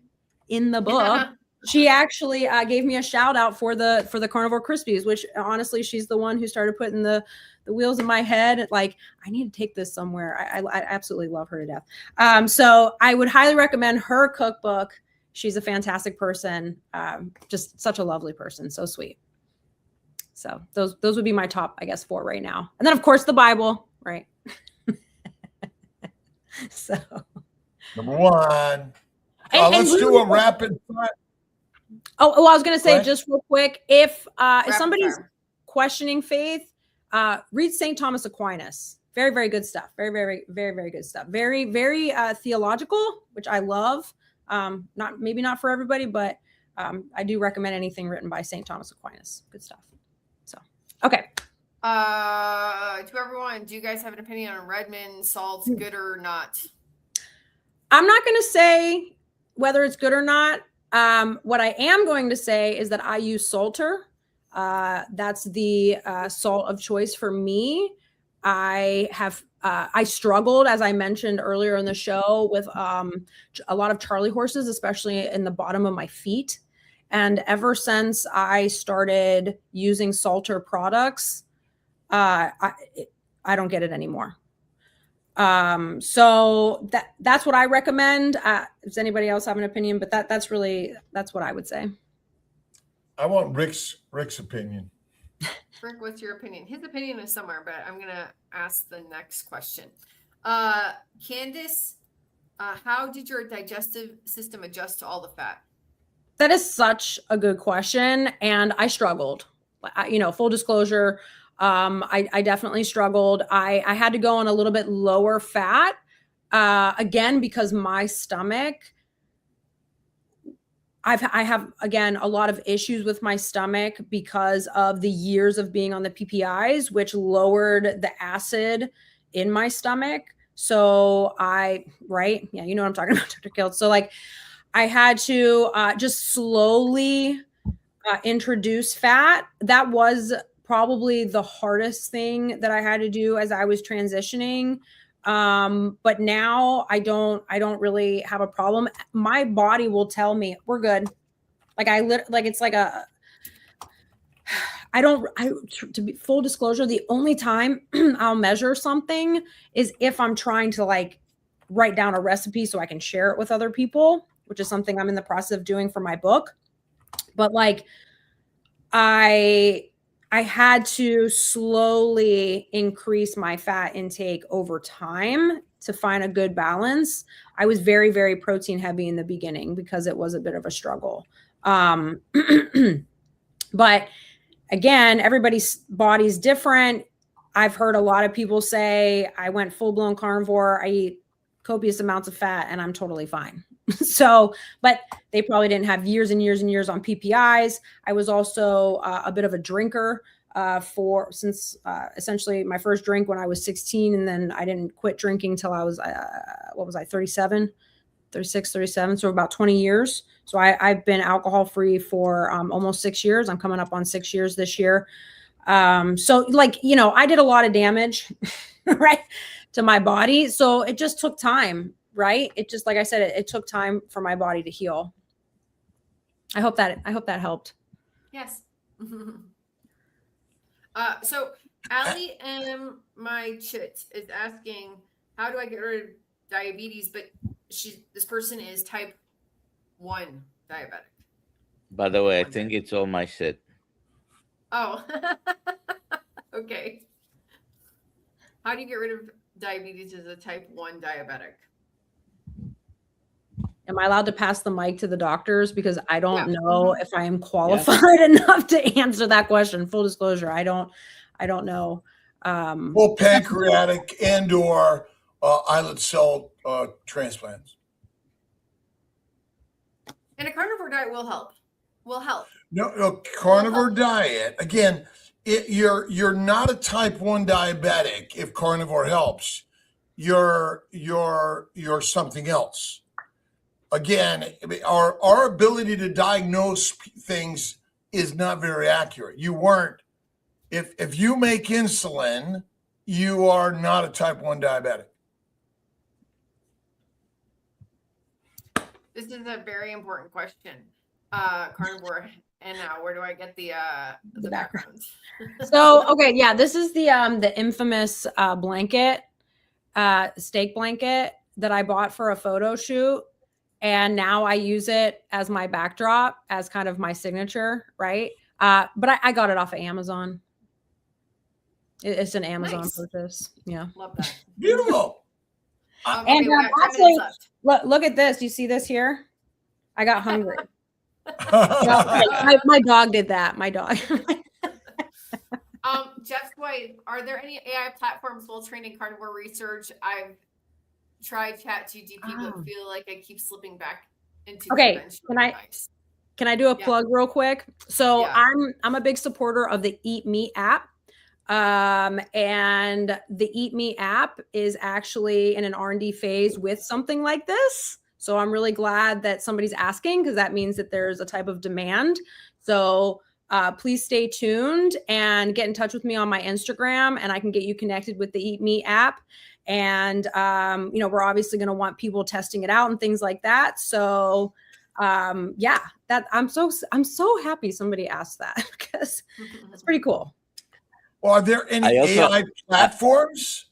in the book. She actually gave me a shout out for the Carnivore Krispies, which honestly, she's the one who started putting the wheels in my head. Like, I need to take this somewhere. I absolutely love her to death. So I would highly recommend her cookbook. She's a fantastic person. Just such a lovely person. So sweet. So those would be my top, I guess, 4 right now. And then, of course, the Bible, right? So
number 1. Let's do a rapid fire.
Oh, well, I was going to say just real quick, if somebody's questioning faith, read St. Thomas Aquinas. Very, very good stuff. Very, very, very, very good stuff. Very, very theological, which I love. Maybe not for everybody, but I do recommend anything written by St. Thomas Aquinas. Good stuff. So, okay.
To everyone, do you guys have an opinion on Redmond salts, good or not?
I'm not going to say whether it's good or not. What I am going to say is that I use Salter. That's the salt of choice for me. I struggled, as I mentioned earlier in the show, with a lot of Charlie horses, especially in the bottom of my feet. And ever since I started using Salter products, I don't get it anymore. So that's what I recommend. Does anybody else have an opinion? But that's what I would say.
I want Rick's opinion.
Rick, what's your opinion? His opinion is somewhere, but I'm going to ask the next question. Candace, how did your digestive system adjust to all the fat?
That is such a good question. And I struggled, full disclosure. I definitely struggled. I had to go on a little bit lower fat, again, because my stomach, I have, again, a lot of issues with my stomach because of the years of being on the PPIs, which lowered the acid in my stomach. So right? Yeah, you know what I'm talking about, DrKiltz. So like I had to just slowly introduce fat. That was probably the hardest thing that I had to do as I was transitioning. But now I don't really have a problem. My body will tell me we're good. It's like to be full disclosure, the only time I'll measure something is if I'm trying to like write down a recipe so I can share it with other people, which is something I'm in the process of doing for my book. But like I had to slowly increase my fat intake over time to find a good balance. I was very, very protein heavy in the beginning because it was a bit of a struggle. But again, everybody's body's different. I've heard a lot of people say I went full-blown carnivore. I eat copious amounts of fat and I'm totally fine. So, but they probably didn't have years and years and years on PPIs. I was also a bit of a drinker since essentially my first drink when I was 16, and then I didn't quit drinking till I was 36, 37. So about 20 years. So I've been alcohol free for almost 6 years. I'm coming up on 6 years this year. So like, I did a lot of damage, right, to my body. So it just took time. Right. It just, like I said, it took time for my body to heal. I hope that helped.
Yes. So Allie M. My Chit is asking, how do I get rid of diabetes? But this person is type 1 diabetic.
By the way, I think it's all my shit.
Oh, okay. How do you get rid of diabetes as a type 1 diabetic?
Am I allowed to pass the mic to the doctors? Because I don't know if I am qualified enough to answer that question. Full disclosure, I don't know.
Well, pancreatic and/or islet cell transplants.
And a carnivore diet will help.
No, carnivore diet. Again, you're not a type 1 diabetic if carnivore helps. You're something else. again, our ability to diagnose things is not very accurate. You weren't. If you make insulin, you are not a type 1 diabetic.
This is a very important question. Carnivore. And now where do I get the background?
So, okay, yeah, this is the infamous blanket, steak blanket that I bought for a photo shoot. And now I use it as my backdrop, as kind of my signature, right? But I got it off of Amazon. It's an Amazon purchase. Yeah.
Love that.
Beautiful.
And actually, look at this. You see this here? I got hungry. my dog did that. My dog.
Jeff's wife, are there any AI platforms while training carnivore research? I've tried ChatGPT, but feel like I keep slipping back into
Can I do a plug real quick? So I'm a big supporter of the Eat Me app. And the Eat Me app is actually in an R&D phase with something like this. So I'm really glad that somebody's asking, because that means that there's a type of demand. So please stay tuned and get in touch with me on my Instagram, and I can get you connected with the Eat Me app. And, we're obviously going to want people testing it out and things like that. So that I'm so happy somebody asked that, because it's pretty cool.
Well, are there any AI platforms?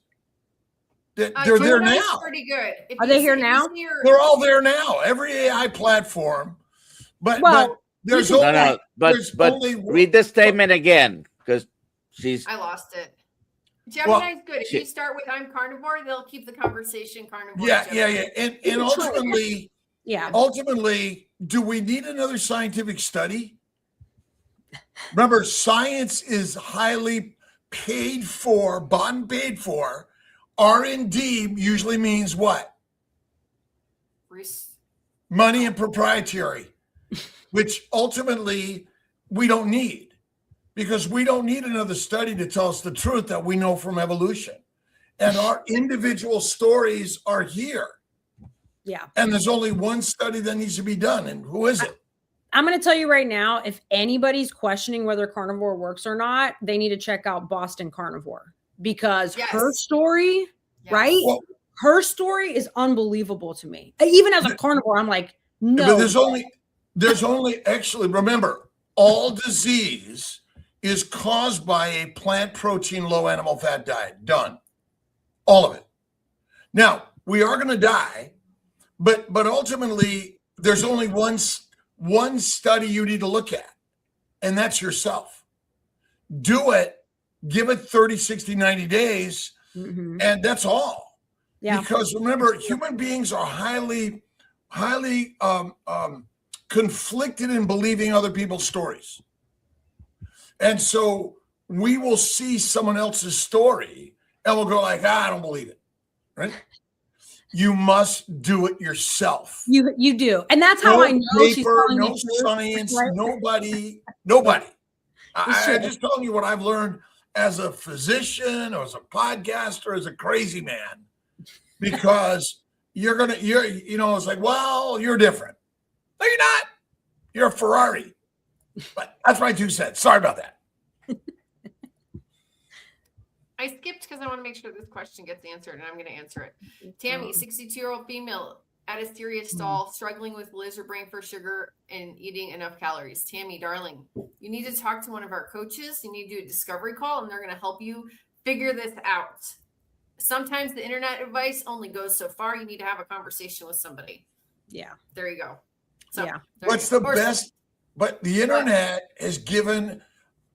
They're there now.
Pretty good.
Are they here now?
They're all there now. Every AI platform, but there's only.
But read the statement again, because
I lost it. Gemini's good. If you start with "I'm carnivore," they'll keep the conversation carnivore.
Yeah. And ultimately, do we need another scientific study? Remember, science is highly paid for, bought and paid for. R&D usually means what? Money and proprietary, which ultimately we don't need, because we don't need another study to tell us the truth that we know from evolution. And our individual stories are here.
Yeah.
And there's only one study that needs to be done. And who is it?
I'm going to tell you right now, if anybody's questioning whether carnivore works or not, they need to check out Boston Carnivore, because her story, right? Well, her story is unbelievable to me. Even as a carnivore, I'm like, no.
But there's only actually, remember, all disease is caused by a plant protein, low animal fat diet. Done. All of it. Now, we are going to die, but ultimately, there's only one study you need to look at, and that's yourself. Do it, give it 30, 60, 90 days, and that's all. Yeah. Because remember, human beings are highly conflicted in believing other people's stories. And so we will see someone else's story and we'll go like, I don't believe it, right? You must do it yourself.
You do. And that's how I know she's telling
no science, right? Nobody. I'm just telling you what I've learned as a physician or as a podcaster, as a crazy man, because it's like, well, you're different. No, you're not. You're a Ferrari. But that's my 2 cents. Sorry about that.
I skipped because I want to make sure this question gets answered, and I'm going to answer it. Tammy, 62-year-old female at a serious stall, struggling with lizard brain for sugar and eating enough calories. Tammy, darling, you need to talk to one of our coaches. You need to do a discovery call, and they're going to help you figure this out. Sometimes the internet advice only goes so far. You need to have a conversation with somebody.
Yeah.
There you go. So,
what's the best? But the internet has given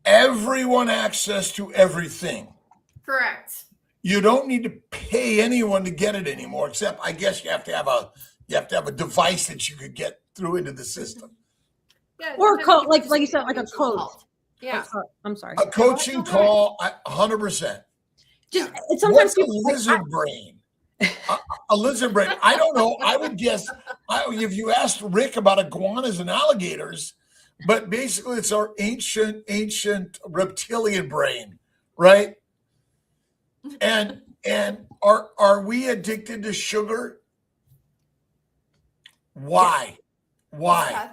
everyone access to everything.
Correct.
You don't need to pay anyone to get it anymore, except I guess you have to have a device that you could get through into the system.
Yeah,
or like you said, like a coach. Yeah. I'm sorry.
A coaching call, 100%.
Just sometimes
what's a lizard brain? A lizard brain. I don't know. I would guess if you asked Rick about iguanas and alligators, but basically it's our ancient reptilian brain, right? And are we addicted to sugar? Why? Why?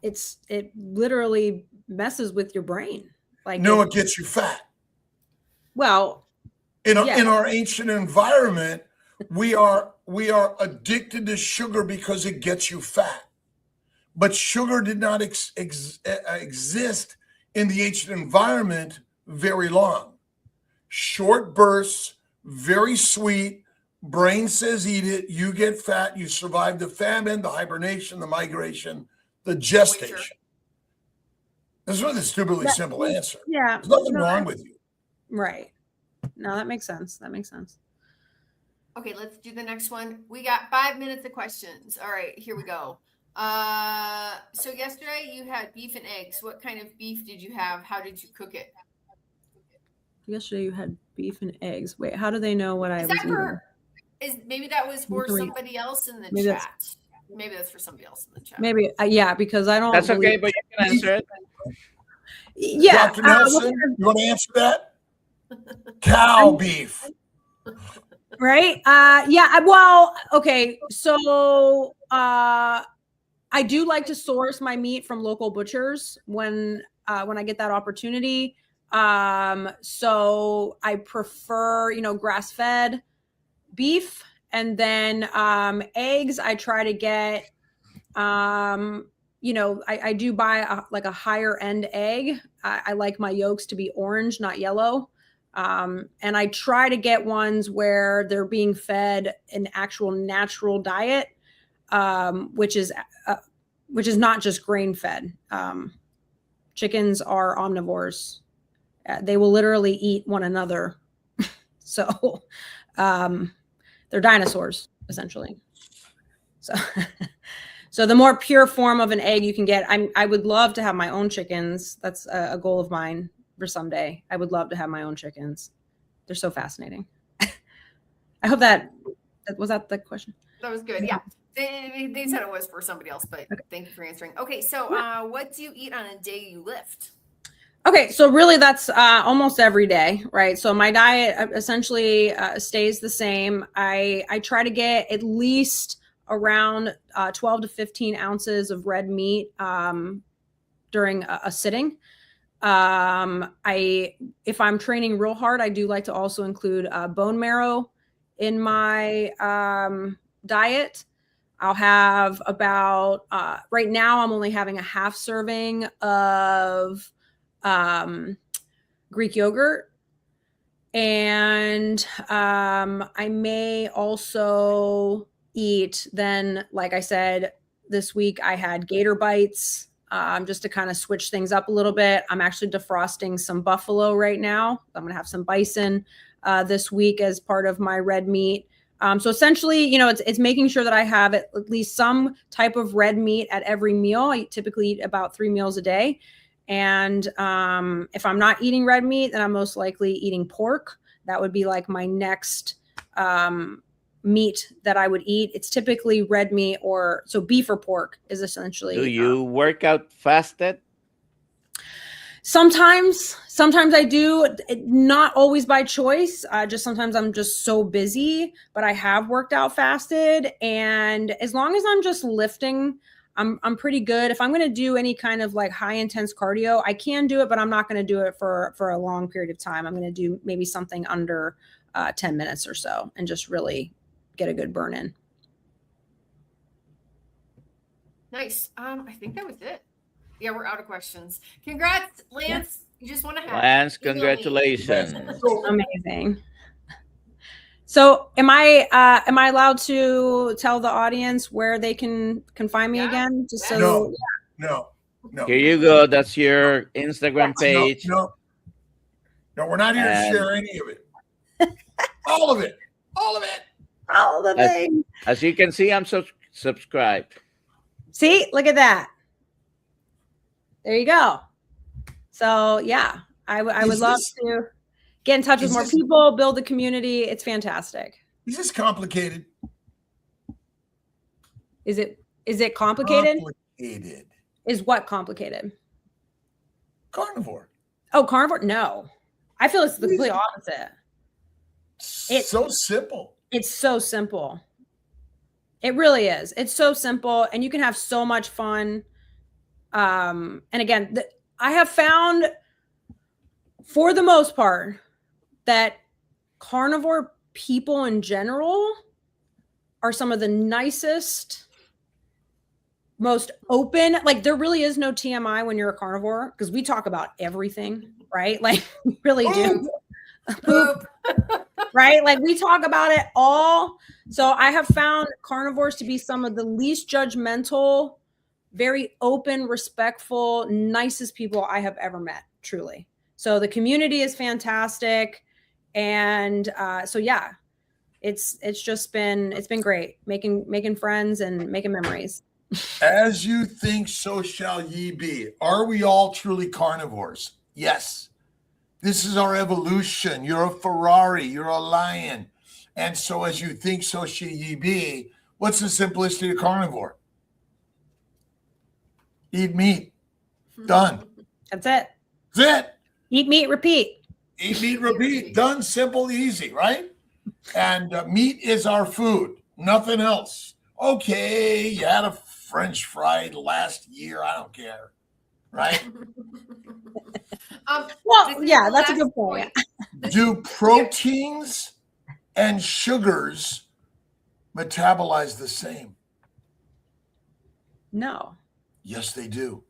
It literally messes with your brain. Like
No, it gets you fat.
Well,
In
yes.
our ancient environment, we are addicted to sugar because it gets you fat. But sugar did not exist in the ancient environment very long. Short bursts, very sweet. Brain says eat it. You get fat. You survive the famine, the hibernation, the migration, the gestation. This is really a stupidly simple answer.
Yeah.
There's nothing wrong with you.
Right. No, that makes sense. That makes sense.
Okay, let's do the next one. We got 5 minutes of questions. All right, here we go. So yesterday you had beef and eggs. What kind of beef did you have? How did you cook it?
Yesterday you had beef and eggs. Wait, how do they know what I was eating?
Maybe that was for somebody else in the chat. Maybe that's for somebody else in the chat.
Maybe, yeah, because I don't.
That's okay, but you can answer it.
Yeah.
Dr. Nelson, you want to answer that? Cow beef.
Right. Yeah. Well, okay. So I do like to source my meat from local butchers when I get that opportunity. So I prefer, grass-fed beef, and then eggs. I try to get, I do buy a higher end egg. I like my yolks to be orange, not yellow. And I try to get ones where they're being fed an actual natural diet, which is not just grain fed. Chickens are omnivores. They will literally eat one another. So they're dinosaurs, essentially. So the more pure form of an egg you can get, I would love to have my own chickens. That's a goal of mine for someday. I would love to have my own chickens. They're so fascinating. I hope was that the question?
That was good. Yeah. They said it was for somebody else, but okay. Thank you for answering. Okay. So what do you eat on a day you lift?
Okay. So really that's almost every day, right? So my diet essentially stays the same. I try to get at least around 12 to 15 ounces of red meat during a sitting. If I'm training real hard, I do like to also include bone marrow in my diet. I'll have about right now I'm only having a half serving of Greek yogurt, and I may also eat then, like I said, this week I had gator bites. Just to kind of switch things up a little bit. I'm actually defrosting some buffalo right now. I'm going to have some bison this week as part of my red meat. So essentially, it's making sure that I have at least some type of red meat at every meal. I typically eat about 3 meals a day. And if I'm not eating red meat, then I'm most likely eating pork. That would be like my next meat that I would eat. It's typically red meat, so beef or pork is essentially.
Do you work out fasted?
Sometimes I do, not always by choice. Just sometimes I'm just so busy, but I have worked out fasted. And as long as I'm just lifting, I'm pretty good. If I'm going to do any kind of like high intense cardio, I can do it, but I'm not going to do it for a long period of time. I'm going to do maybe something under 10 minutes or so and just really get a good burn in.
Nice. I think that was it. Yeah, we're out of questions. Congrats, Lance. You just want to have
Lance, congratulations.
Amazing. So am I allowed to tell the audience where they can find me again? Just so
No.
Here you go. That's your Instagram page.
No, we're not here to share any of it. All of it.
All the things.
As you can see, I'm subscribed.
See, look at that. There you go. So yeah, I would love to get in touch with more people, build the community. It's fantastic.
Is this complicated?
Is it complicated?
Complicated.
Is what complicated?
Carnivore.
Oh, carnivore? No. I feel it's the complete opposite.
It's so simple.
It's so simple. It really is. It's so simple, and you can have so much fun. And again, I have found, for the most part, that carnivore people in general are some of the nicest, most open. Like, there really is no TMI when you're a carnivore, because we talk about everything, right? Like, we really do. Poop. Right? Like, we talk about it all. So I have found carnivores to be some of the least judgmental, very open, respectful, nicest people I have ever met, truly. So the community is fantastic. And so, yeah, it's been great making friends and making memories.
As you think, so shall ye be. Are we all truly carnivores? Yes. This is our evolution. You're a Ferrari, you're a lion. And so as you think, so shall ye be. What's the simplicity of carnivore? Eat meat. Done.
That's it.
That's it.
Eat meat, repeat.
Eat meat, repeat. Done, simple, easy, right? And meat is our food, nothing else. Okay, you had a French fry last year. I don't care, right?
Well, yeah, that's a good point.
Do proteins and sugars metabolize the same?
No.
Yes, they do.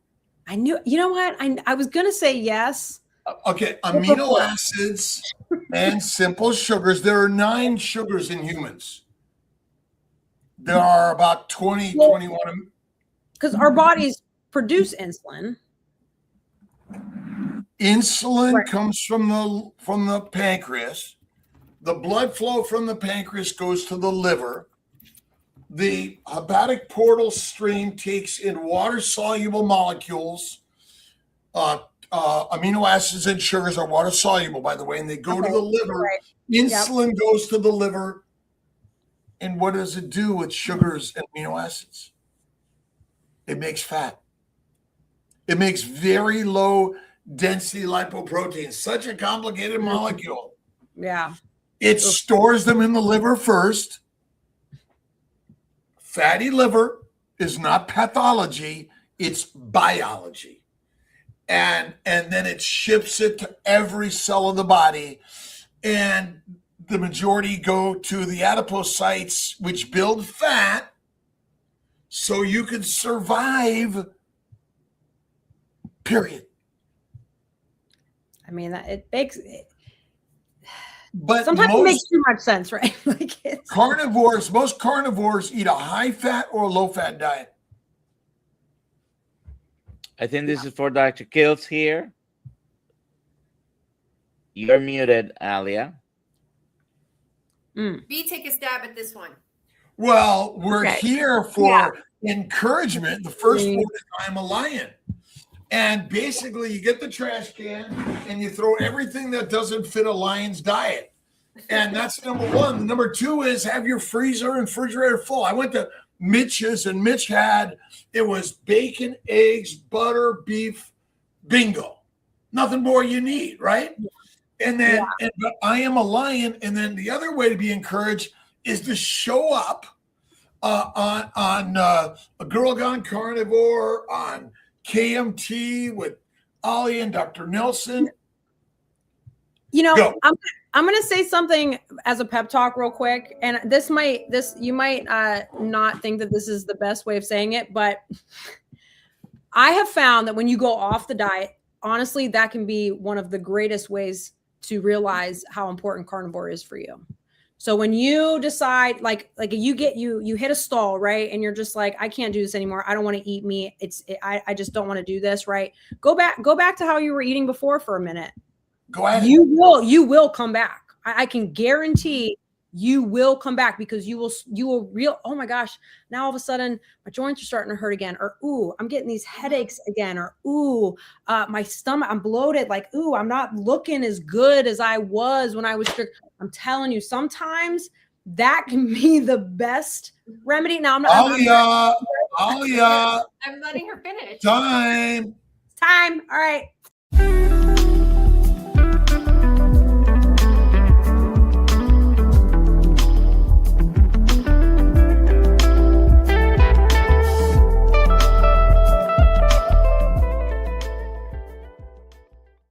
I knew, you know what? I was going to say yes.
Okay, amino acids and simple sugars. There are 9 sugars in humans. There are about 21.
Because our bodies produce insulin.
Insulin comes from the pancreas. The blood flow from the pancreas goes to the liver. The hepatic portal stream takes in water-soluble molecules. Amino acids and sugars are water-soluble, by the way, and they go to the liver.
Right.
Insulin goes to the liver. And what does it do with sugars and amino acids? It makes fat. It makes very low density lipoproteins, such a complicated molecule.
Yeah.
It stores them in the liver first. Fatty liver is not pathology, it's biology. And then it ships it to every cell of the body. And the majority go to the adipocytes, which build fat so you can survive, period.
I mean, it makes it.
But
sometimes it makes too much sense, right? Like
most carnivores eat a high fat or a low fat diet.
I think this is for Dr. Kiltz here. You're muted, Alia.
B, take a stab at this one.
Well, we're here for encouragement. The first one is I'm a lion. And basically you get the trash can and you throw everything that doesn't fit a lion's diet. And that's number one. Number two is have your freezer and refrigerator full. I went to Mitch's and Mitch it was bacon, eggs, butter, beef, bingo. Nothing more you need, right? And then but I am a lion. And then the other way to be encouraged is to show up on A Girl Gone Carnivore, on KMT with Ollie and DoctorNelson.
You know, I'm going to say something as a pep talk real quick. And you might not think that this is the best way of saying it, but I have found that when you go off the diet, honestly, that can be one of the greatest ways to realize how important carnivore is for you. So when you decide, like you hit a stall, right? And you're just like, I can't do this anymore. I don't want to eat meat. I just don't want to do this, right? Go back to how you were eating before for a minute.
Go ahead.
You will come back. I can guarantee you will come back because you will oh my gosh, now all of a sudden my joints are starting to hurt again, or ooh, I'm getting these headaches again, or ooh, my stomach, I'm bloated, like ooh, I'm not looking as good as I was when I was strict. I'm telling you, sometimes that can be the best remedy. Now
Alia.
I'm letting her finish.
Time.
All right.